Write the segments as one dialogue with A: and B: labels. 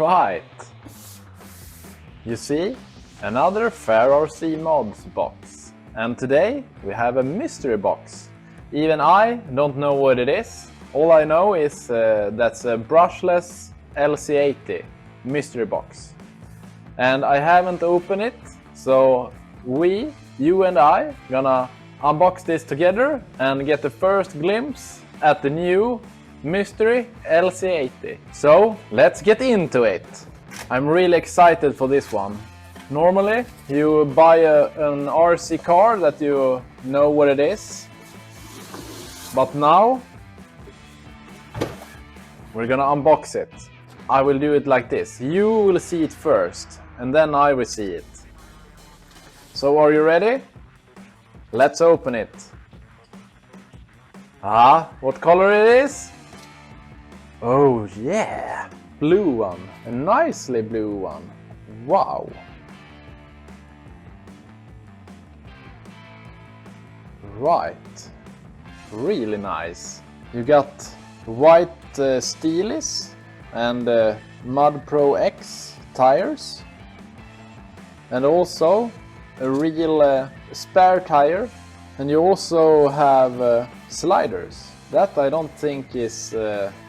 A: Right. You see, another FairRC mods box. And today we have a mystery box. Even I don't know what it is. All I know is that's a Brushless LC80 mystery box. And I haven't opened it, so you and I, gonna unbox this together and get the first glimpse at the new mystery LC80. So let's get into it. I'm really excited for this one. Normally you buy an RC car that you know what it is, but now we're gonna unbox it. I will do it like this. You will see it first and then I will see it. So are you ready? Let's open it. What color it is? Oh yeah, blue one, a nicely blue one. Wow. Right, really nice. You got white steelies and Mud Pro X tires, and also a real spare tire, and you also have sliders. That I don't think is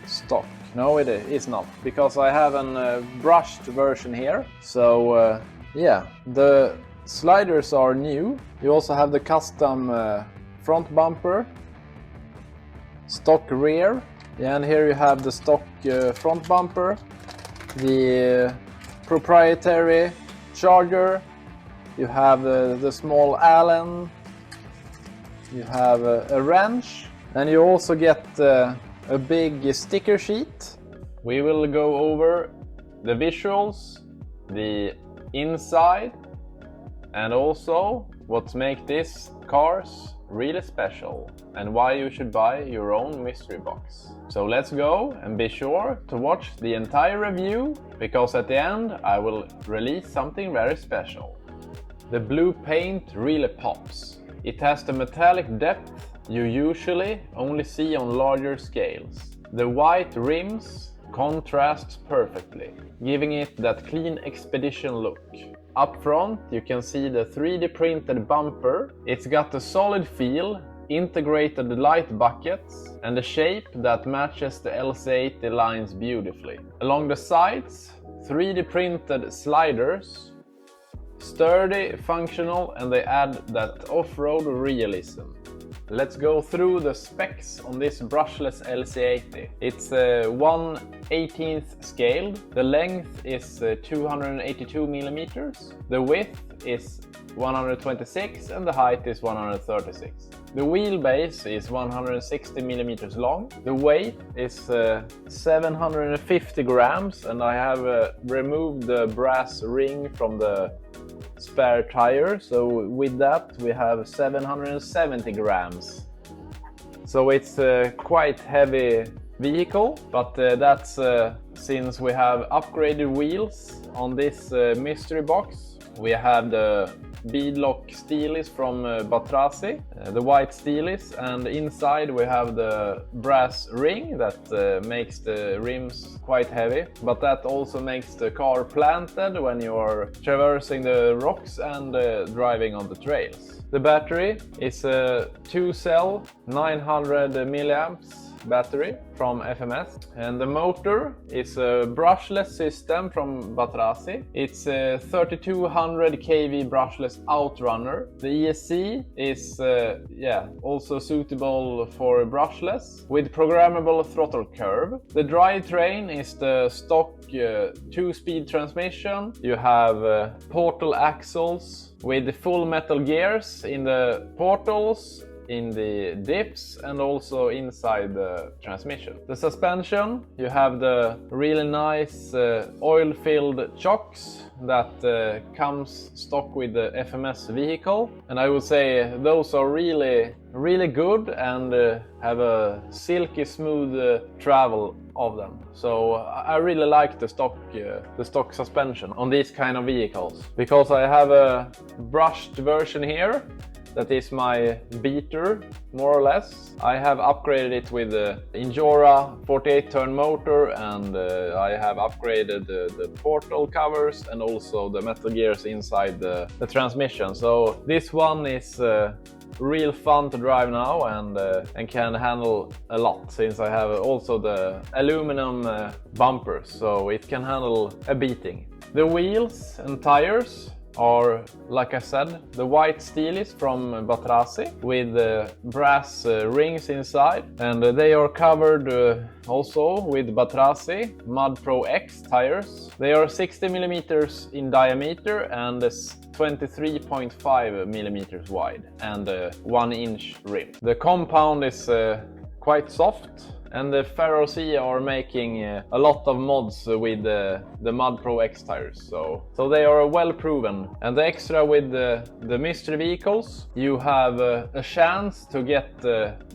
A: stock. No, it is not, because I have a brushed version here. So yeah, the sliders are new. You also have the custom front bumper, stock rear. Yeah, and here you have the stock front bumper, the proprietary charger. You have the small Allen. You have a wrench. And you also get a big sticker sheet. We will go over the visuals, the inside, and also what makes these cars really special and why you should buy your own mystery box. So let's go, and be sure to watch the entire review, because at the end I will release something very special. The blue paint really pops. It has the metallic depth you usually only see on larger scales. The white rims contrast perfectly, giving it that clean expedition look. Up front you can see the 3D printed bumper. It's got a solid feel, integrated light buckets, and a shape that matches the LC80 lines beautifully. Along the sides, 3D printed sliders. Sturdy, functional, and they add that off-road realism. Let's go through the specs on this brushless LC80. It's 1/18th scaled. The length is 282 millimeters. The width is 126 and the height is 136. The wheelbase is 160 millimeters long. The weight is 750 grams, and I have removed the brass ring from the spare tire, so with that we have 770 grams. So it's a quite heavy vehicle, but that's since we have upgraded wheels on this mystery box. We have the beadlock steelies from Batrazzi, the white steelies, and inside we have the brass ring that makes the rims quite heavy, but that also makes the car planted when you are traversing the rocks and driving on the trails. The battery is a 2-cell 900 milliamps battery from FMS, and the motor is a brushless system from Batrazzi. It's a 3200 kV brushless outrunner. The ESC is also suitable for brushless with programmable throttle curve. The drivetrain is the stock 2-speed transmission. You have portal axles with full metal gears in the portals, in the dips, and also inside the transmission. The suspension, you have the really nice oil-filled chocks that comes stock with the FMS vehicle, and I would say those are really good and have a silky smooth travel of them. So I really like the stock suspension on these kind of vehicles, because I have a brushed version here that is my beater, more or less. I have upgraded it with the Injora 48-turn motor, and I have upgraded the portal covers and also the metal gears inside the transmission. So this one is real fun to drive now, and can handle a lot, since I have also the aluminum bumpers, so it can handle a beating. The wheels and tires are, like I said, the white steelies from Batrazzi with brass rings inside, and they are covered also with Batrazzi Mud Pro X tires. They are 60 millimeters in diameter and 23.5 millimeters wide, and 1 inch rim. The compound is quite soft, and the FairRC are making a lot of mods with the Mud Pro X tires, so they are well proven. And the extra with the mystery vehicles, you have a chance to get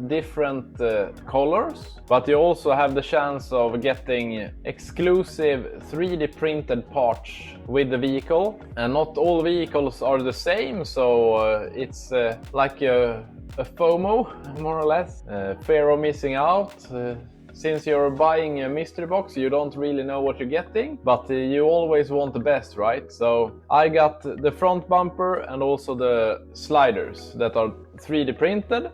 A: different colors, but you also have the chance of getting exclusive 3D printed parts with the vehicle, and not all vehicles are the same, so it's like a FOMO, more or less, fear of missing out. Since you're buying a mystery box, you don't really know what you're getting, but you always want the best, right? So I got the front bumper and also the sliders that are 3D printed,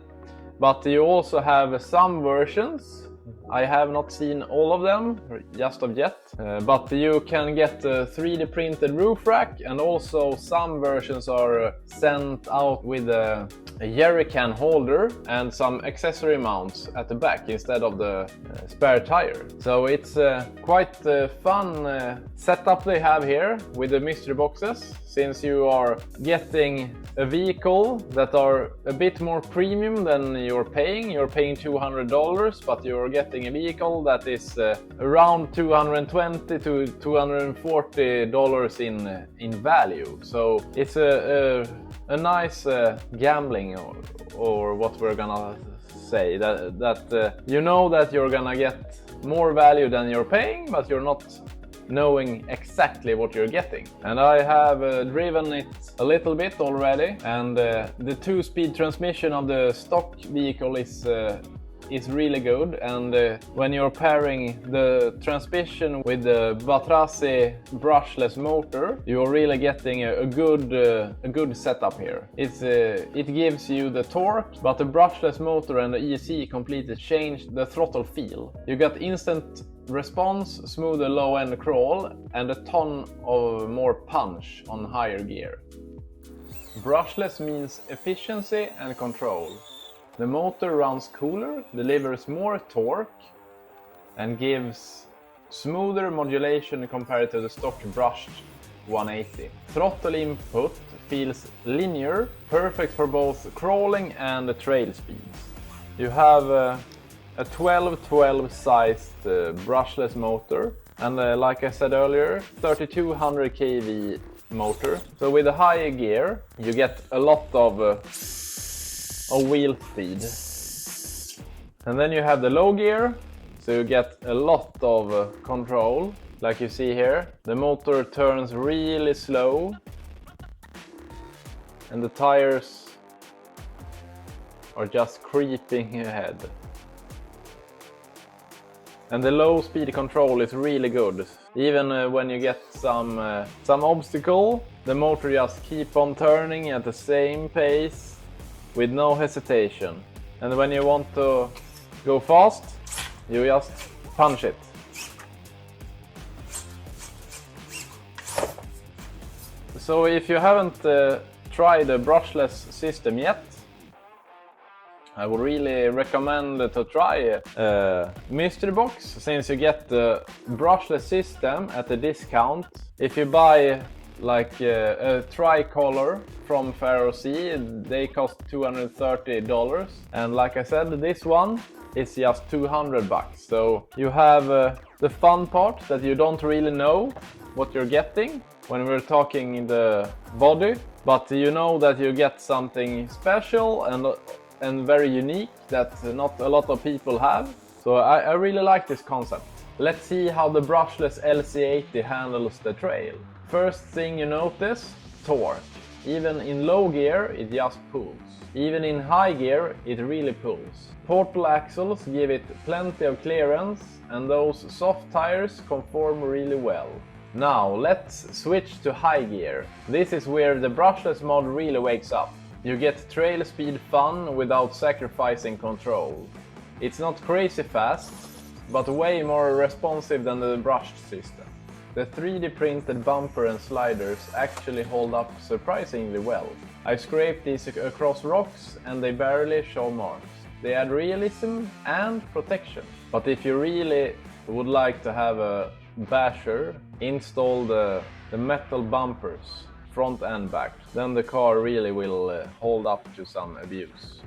A: but you also have some versions. I have not seen all of them just of yet, but you can get a 3D printed roof rack, and also some versions are sent out with a jerry can holder and some accessory mounts at the back instead of the spare tire. So it's quite a fun setup they have here with the mystery boxes, since you are getting a vehicle that are a bit more premium than you're paying. You're paying $200, but you're getting a vehicle that is around $220 to $240 in value. So it's a nice gambling, or what we're gonna say, that you know that you're gonna get more value than you're paying, but you're not knowing exactly what you're getting. And I have driven it a little bit already, and the 2-speed transmission of the stock vehicle is really good, and when you're pairing the transmission with the batrazzi brushless motor, you're really getting a good setup here. It gives you the torque, but the brushless motor and the EC completely changed the throttle feel. You got instant response, smoother low end crawl, and a ton of more punch on higher gear. Brushless means efficiency and control. The motor runs cooler, delivers more torque, and gives smoother modulation compared to the stock brushed 180. Throttle input feels linear, perfect for both crawling and trail speeds. You have a 12-12 sized brushless motor, and like I said earlier, 3200 kV motor. So with a higher gear, you get a lot of wheel speed. And then you have the low gear, so you get a lot of control. Like you see here, the motor turns really slow, and the tires are just creeping ahead. And the low speed control is really good. Even when you get some obstacle, the motor just keep on turning at the same pace with no hesitation. And when you want to go fast, you just punch it. So if you haven't tried the brushless system yet, I would really recommend to try mystery box, since you get the brushless system at a discount. If you buy like a tricolor from FairRC, they cost $230, and like I said, this one is just $200. So you have the fun part that you don't really know what you're getting when we're talking the body, but you know that you get something special and very unique that not a lot of people have. So I really like this concept. Let's see how the brushless LC80 handles the trail. First thing you notice, torque. Even in low gear it just pulls. Even in high gear it really pulls. Portal axles give it plenty of clearance, and those soft tires conform really well. Now let's switch to high gear. This is where the brushless mod really wakes up. You get trail speed fun without sacrificing control. It's not crazy fast, but way more responsive than the brushed system. The 3D printed bumper and sliders actually hold up surprisingly well. I scraped these across rocks and they barely show marks. They add realism and protection. But if you really would like to have a basher, install the metal bumpers, front and back, then the car really will hold up to some abuse.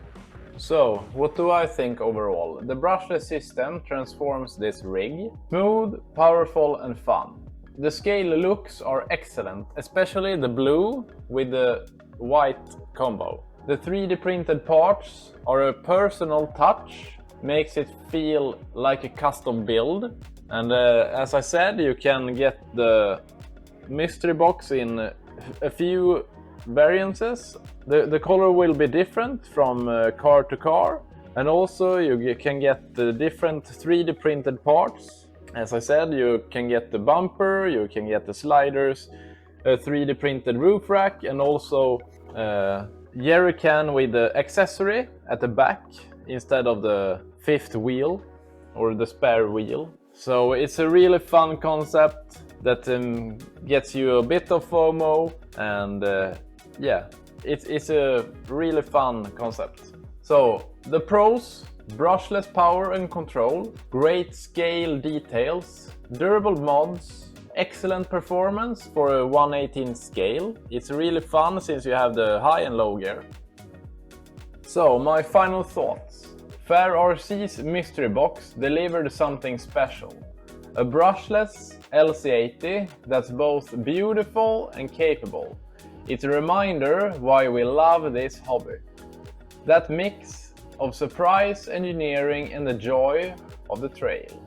A: So, what do I think overall? The brushless system transforms this rig. Smooth, powerful and fun. The scale looks are excellent, especially the blue with the white combo. The 3D printed parts are a personal touch, makes it feel like a custom build. And as I said, you can get the mystery box in a few variances. The color will be different from car to car, and also you can get the different 3D printed parts. As I said, you can get the bumper, you can get the sliders, a 3D printed roof rack, and also jerry can with the accessory at the back instead of the fifth wheel or the spare wheel. So it's a really fun concept that gets you a bit of FOMO, and yeah, it's a really fun concept. So the pros: brushless power and control, great scale details, durable mods, excellent performance for a 1/18 scale. It's really fun since you have the high and low gear. So my final thoughts. FairRC's mystery box delivered something special. A brushless LC80 that's both beautiful and capable. It's a reminder why we love this hobby. That mix of surprise engineering and the joy of the trail.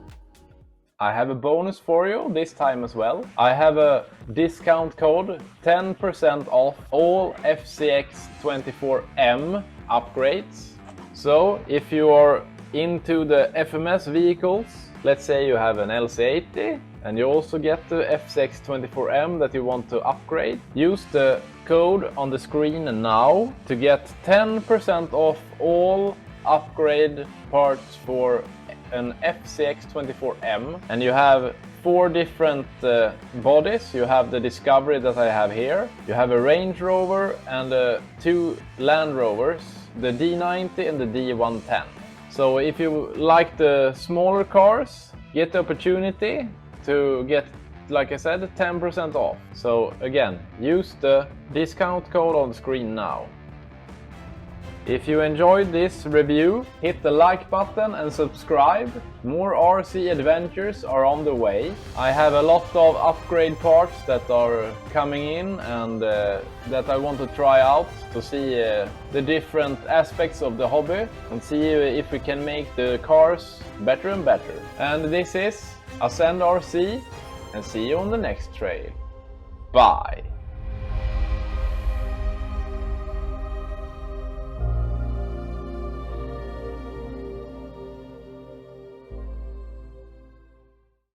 A: I have a bonus for you this time as well. I have a discount code, 10% off all FCX24M upgrades. So if you are into the FMS vehicles, let's say you have an LC80 and you also get the FCX24M that you want to upgrade, use the code on the screen now to get 10% off all upgrade parts for an FCX24M. And you have 4 different bodies. You have the Discovery that I have here, you have a Range Rover and 2 Land Rovers, the D90 and the D110. So if you like the smaller cars, get the opportunity to get, like I said, 10% off. So again, use the discount code on the screen now. If you enjoyed this review, hit the like button and subscribe. More RC adventures are on the way. I have a lot of upgrade parts that are coming in and that I want to try out to see the different aspects of the hobby and see if we can make the cars better and better. And this is Ascend RC, and see you on the next trail. Bye!